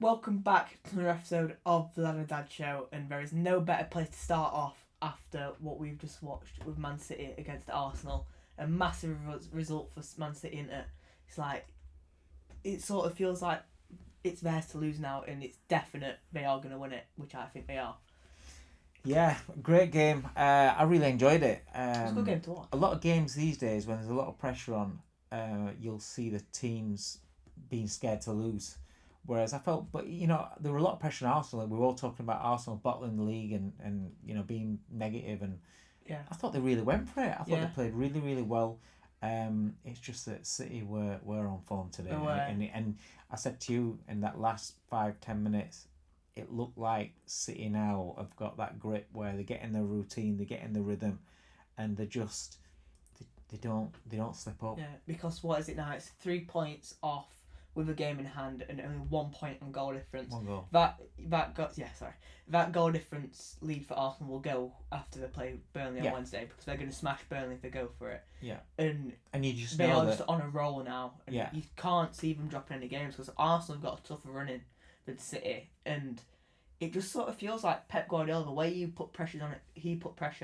Welcome back to another episode of the Lad and Dad Show, and there is no better place to start off after what we've just watched with Man City against Arsenal. A massive result for Man City, isn't it? It's like, it sort of feels like it's theirs to lose now, and it's definite they are going to win it, which I think they are. Yeah, great game. I really enjoyed it. It's a good game to watch. A lot of games these days, when there's a lot of pressure on, you'll see the teams being scared to lose. Whereas I felt, but there were a lot of pressure on Arsenal. We were all talking about Arsenal bottling the league and being negative, and Yeah. I thought they really went for it. I thought Yeah. they played really, really well. It's just that City were on form today, They were. and I said to you in that last 5-10 minutes, it looked like City now have got that grip where they get in their routine, they get in the rhythm, and they just they don't slip up. Yeah, because what is it now? It's 3 points off with a game in hand and only 1 point on goal difference. One goal. That goal difference lead for Arsenal will go after they play Burnley on Wednesday, because they're going to smash Burnley if they go for it. Yeah. And you just they know are that just on a roll now. And Yeah. you can't see them dropping any games, because Arsenal have got a tougher running than City, and it just sort of feels like Pep Guardiola, the way he put pressure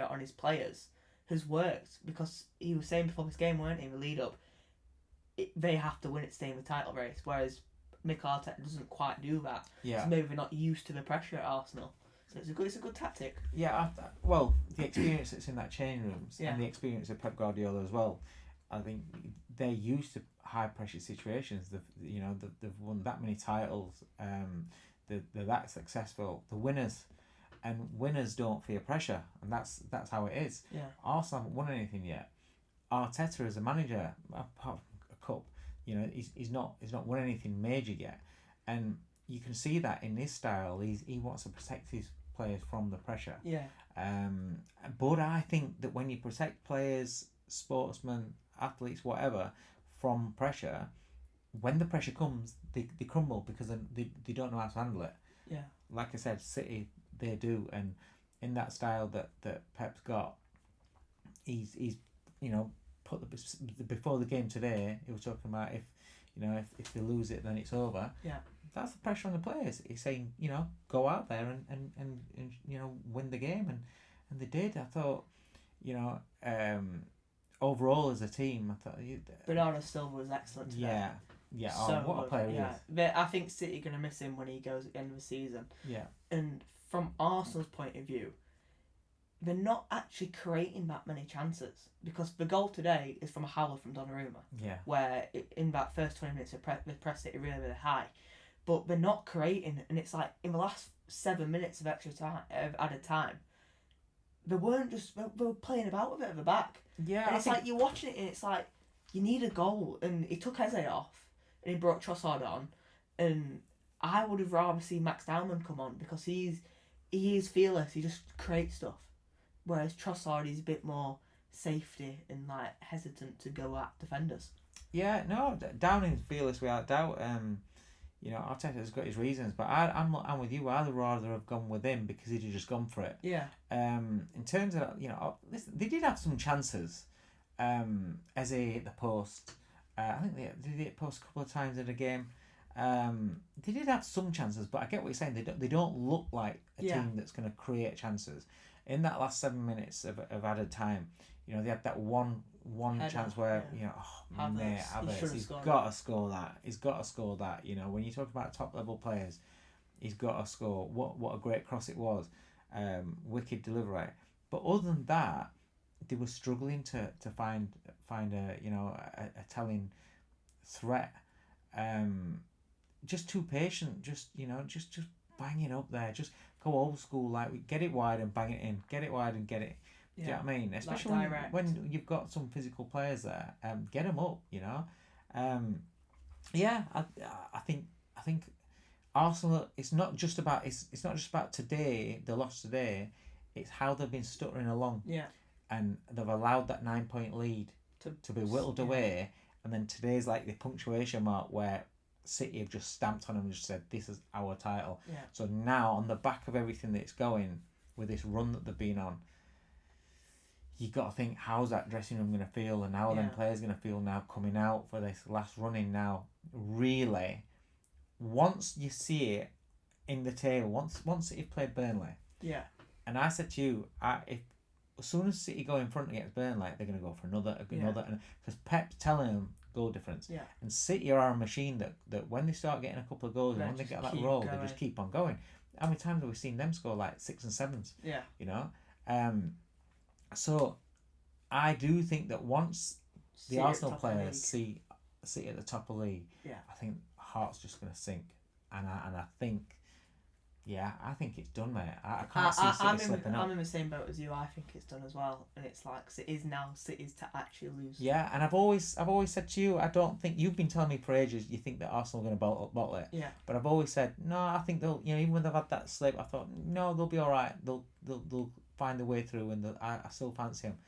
on his players has worked, because he was saying before this game, weren't he, in the lead up, they have to win it to stay in the title race, whereas Mikel Arteta doesn't quite do that. Yeah. So maybe they're not used to the pressure at Arsenal. So it's a good tactic. Yeah, well, the experience that's in that change rooms Yeah. and the experience of Pep Guardiola as well. I think they're used to high pressure situations. They've won that many titles. They're that successful. The winners, and winners don't fear pressure, and that's how it is. Yeah. Arsenal haven't won anything yet. Arteta as a manager, apart from a cup, he's not won anything major yet, and you can see that in his style. He wants to protect his players from the pressure. Yeah. But I think that when you protect players, sportsmen, athletes, whatever, from pressure, when the pressure comes, they crumble because they don't know how to handle it. Yeah. Like I said, City, they do, and in that style that Pep's got, he's put before the game today, he was talking about if they lose it, then it's over. Yeah. That's the pressure on the players. He's saying, go out there and win the game, and they did. I thought, overall as a team, I thought Bernardo Silva was excellent today. Yeah. So what a player he is. I think City are going to miss him when he goes at the end of the season. Yeah. And from Arsenal's point of view, they're not actually creating that many chances, because the goal today is from a howler from Donnarumma. Yeah. Where in that first 20 minutes they press City really, really high, but they're not creating, and it's like in the last 7 minutes of extra time, of added time, they weren't just they were playing about with it at the back. Yeah. And it's like you're watching it, and it's like you need a goal, and he took Eze off, and he brought Trossard on, and I would have rather seen Max Dowman come on, because he is fearless. He just creates stuff, whereas Trossard is a bit more safety and like hesitant to go at defenders. Yeah, no, Downing's fearless without doubt. Arteta's got his reasons, but I'm with you. I'd rather have gone with him because he'd have just gone for it. Yeah. In terms of listen, they did have some chances. Eze hit the post. I think they hit the post a couple of times in the game. They did have some chances, but I get what you're saying. They don't look like a team that's going to create chances. In that last 7 minutes of added time, they had that one chance where Havertz, he's got to score that. He's got to score that. When you talk about top level players, he's got to score. What a great cross it was, wicked delivery. But other than that, they were struggling to find a telling threat. Just too patient. Just bang it up there. Just go old school, like get it wide and bang it in. Get it wide and get it. Do you know what I mean? Especially when you've got some physical players there, get them up. I think Arsenal. It's not just about today. The loss today. It's how they've been stuttering along. Yeah. And they've allowed that 9-point lead to be whittled away, and then today's like the punctuation mark where City have just stamped on them and just said, "This is our title." Yeah. So now, on the back of everything that's going with this run that they've been on, you got to think, how's that dressing room going to feel, and how are them players going to feel now coming out for this last running now? Really, once you see it in the table, once City played Burnley, Yeah. and I said to you, if as soon as City go in front against Burnley, they're going to go for another, and because Pep's telling them goal difference. Yeah. And City are a machine that when they start getting a couple of goals, and when they get that roll, they just keep on going. How many times have we seen them score like 6 and 7s? Yeah. You know, so I do think that once the Arsenal players see City at the top of the league, I think heart's just going to sink, and I think. Yeah, I think it's done, mate. I can't see City slipping up. I'm in the same boat as you. I think it's done as well, and it's like it is now City's to actually lose. Yeah, and I've always said to you, I don't think you've been telling me for ages you think that Arsenal are going to bottle it. Yeah. But I've always said no. I think they'll, even when they've had that slip, I thought no, they'll be all right. They'll find their way through, and I still fancy them.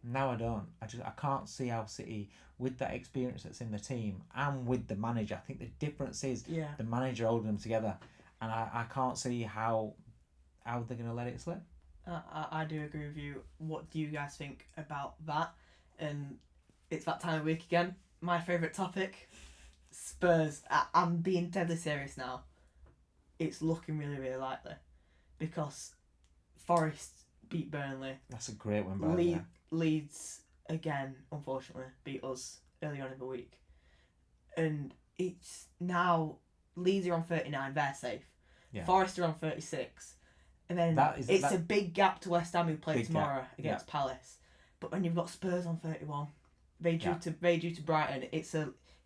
Now I don't. I can't see how City, with that experience that's in the team and with the manager, I think the difference is the manager holding them together. And I can't see how they're going to let it slip. I do agree with you. What do you guys think about that? And it's that time of week again. My favourite topic, Spurs. I'm being deadly serious now. It's looking really, really likely. Because Forest beat Burnley. That's a great win, by the way. Leeds, again, unfortunately, beat us early on in the week. And it's now... Leeds are on 39, they're safe. Yeah. Forest are on 36. And then it's a big gap to West Ham, who play tomorrow against Palace. But when you've got Spurs on 31, they due to Brighton, it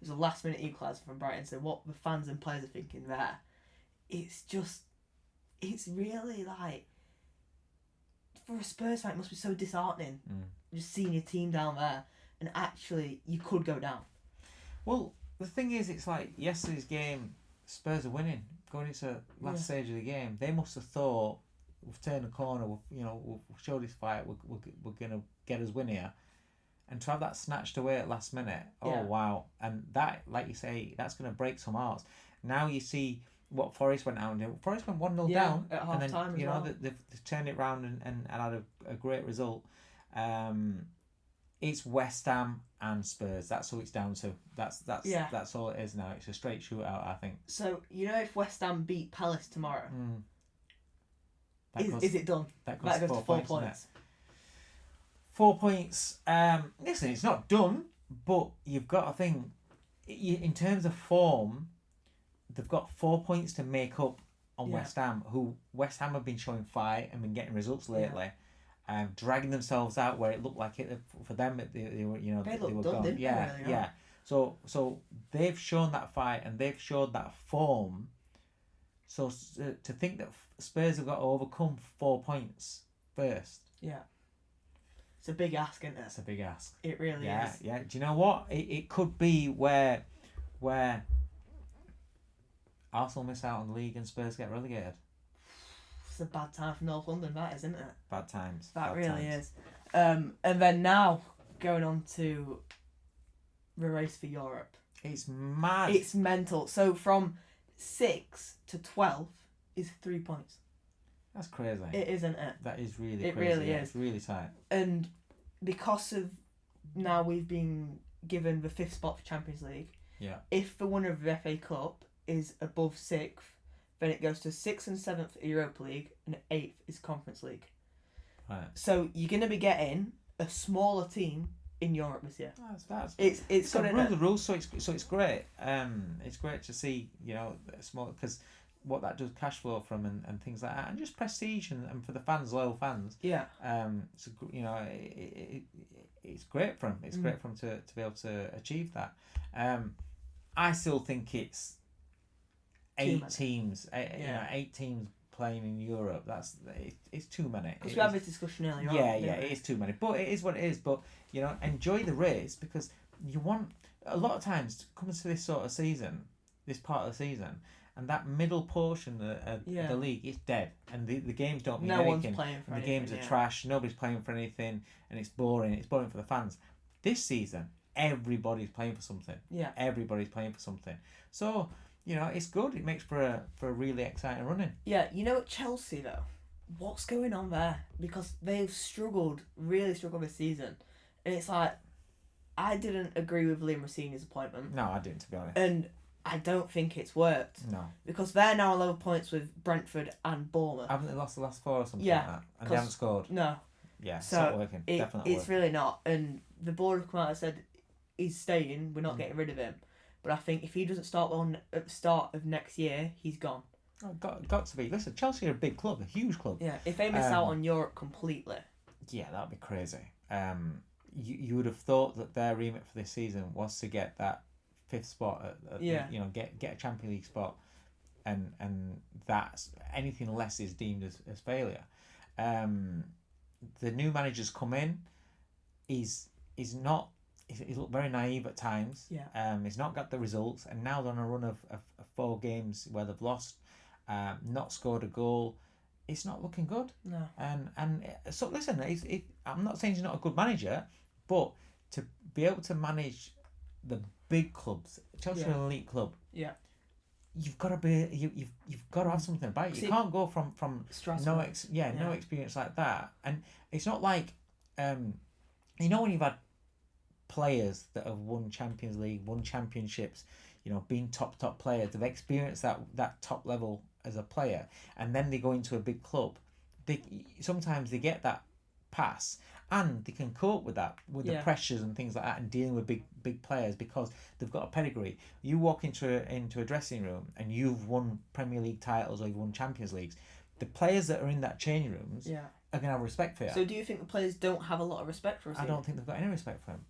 was a last minute equaliser from Brighton. So what the fans and players are thinking there, it's really like, for a Spurs fan, it must be so disheartening just seeing your team down there, and actually you could go down. Well, the thing is, it's like yesterday's game. Spurs are winning, going into last stage of the game. They must have thought, we've turned the corner, we've showed this fight, we're going to get us win here. And to have that snatched away at last minute, wow. And that, like you say, that's going to break some hearts. Now you see what Forest went out and did. Forest went 1-0 down. At half time as well. They've turned it round and had a great result. It's West Ham and Spurs. That's all it's down to. That's all it is now. It's a straight shootout, I think. So if West Ham beat Palace tomorrow, is it done? That goes to 4 points. 4 points. Listen, it's not done, but you've got to think. In terms of form, they've got 4 points to make up on West Ham. Who West Ham have been showing fight and been getting results lately. Dragging themselves out where it looked like it for them. They were gone. Really, yeah. So they've shown that fight and they've showed that form. So to think that Spurs have got to overcome 4 points first. Yeah. It's a big ask, isn't it? It's a big ask. It really is. Yeah. Do you know what? It could be where Arsenal miss out on the league and Spurs get relegated. It's a bad time for North London, that, isn't it? Bad times. That really is. And then now, going on to the race for Europe. It's mad. It's mental. So from 6 to 12 is 3 points. That's crazy. It is, isn't it? That is really crazy. It really is. It's really tight. And because of now we've been given the 5th spot for Champions League, if the winner of the FA Cup is above 6th, then it goes to 6th and 7th Europa League, and 8th is Conference League. Right. So you're going to be getting a smaller team in Europe this year. It's good. Rule the rules, so it's great. It's great to see small, because what that does cash flow from and things like that, and just prestige and for the fans, loyal fans. Yeah. So it's great for them. It's great for them to be able to achieve that. I still think it's 8 teams. 8 teams playing in Europe. It's too many. Because we had this discussion earlier on. Yeah, it is too many. But it is what it is. But enjoy the race, because you want a lot of times coming to this sort of season, this part of the season, and that middle portion of the league is dead, and the games don't mean anything. No one's playing for anything. The games are trash. Nobody's playing for anything, and it's boring. It's boring for the fans. This season, everybody's playing for something. Yeah. Everybody's playing for something. So it's good. It makes for a really exciting running. Yeah, at Chelsea though, what's going on there? Because they've really struggled this season, and it's like, I didn't agree with Liam Rossini's appointment. No, I didn't, to be honest. And I don't think it's worked. No. Because they're now on level points with Brentford and Bournemouth. Haven't they lost the last 4 or something Yeah, like that? And they haven't scored? No. Yeah, So it's not working. Definitely it's working. really not. And the board have come out and said he's staying, we're not getting rid of him. But I think if he doesn't start on at the start of next year, he's gone. Oh, got to be. Listen, Chelsea are a big club, a huge club. Yeah, if they miss out on Europe completely. Yeah, that'd be crazy. You would have thought that their remit for this season was to get that 5th spot get a Champions League spot, and that's anything less is deemed as failure. The new manager's come in. He's looked very naive at times. Yeah. He's not got the results, and now they're on a run of 4 games where they've lost, not scored a goal. It's not looking good. No. And so listen, I'm not saying he's not a good manager, but to be able to manage the big clubs, Chelsea are an elite club. Yeah. You've got to be you've got to have something about you. You can't go from no experience like that. And it's not like when you've had players that have won Champions League, won championships, been top players, they've experienced that top level as a player, and then they go into a big club. Sometimes they get that pass, and they can cope with that, with the pressures and things like that, and dealing with big players because they've got a pedigree. You walk into a dressing room and you've won Premier League titles or you've won Champions Leagues. The players that are in that change rooms are going to have respect for you. So do you think the players don't have a lot of respect for us? I don't think they've got any respect for him.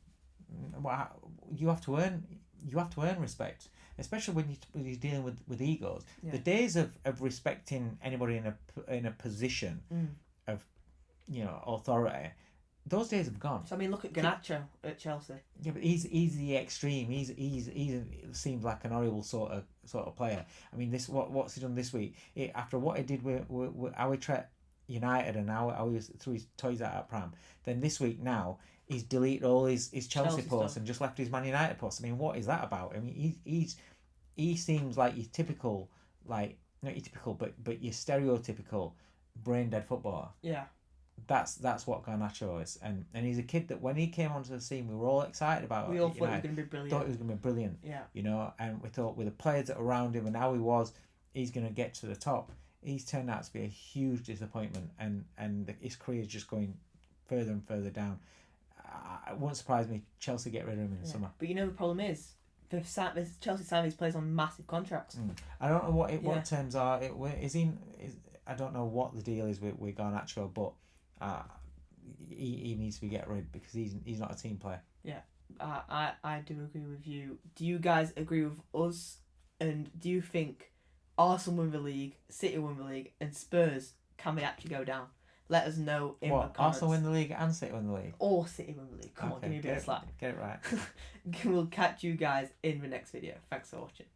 You have to earn respect, especially when you're dealing with egos. Yeah. The days of respecting anybody in a position of authority, those days have gone. So I mean, look at Garnacho at Chelsea. Yeah, but he's the extreme. He seems like an horrible sort of player. I mean, what's he done this week? After what he did with how he treated United and how he threw his toys out at Pram, then this week now he's deleted all his Chelsea posts stuff and just left his Man United posts. I mean, what is that about? I mean, he seems like your typical, like not your typical, but your stereotypical brain dead footballer. Yeah. That's what Garnacho is, and he's a kid that when he came onto the scene, we were all excited about. We all thought he was going to be brilliant. Thought he was going to be brilliant. Yeah. And we thought with the players that are around him and how he's going to get to the top. He's turned out to be a huge disappointment, and his career is just going further and further down. It won't surprise me Chelsea get rid of him in the summer. But the problem is, Chelsea signed these players on massive contracts. I don't know what terms are. I don't know what the deal is with Garnacho, but he needs to be get rid because he's not a team player. Yeah, I do agree with you. Do you guys agree with us? And do you think Arsenal win the league, City win the league, and Spurs, can they actually go down? Let us know in the comments. Arsenal win the league and City win the league? Or City win the league. Come on, give me a bit of slack. Get it right. We'll catch you guys in the next video. Thanks for watching.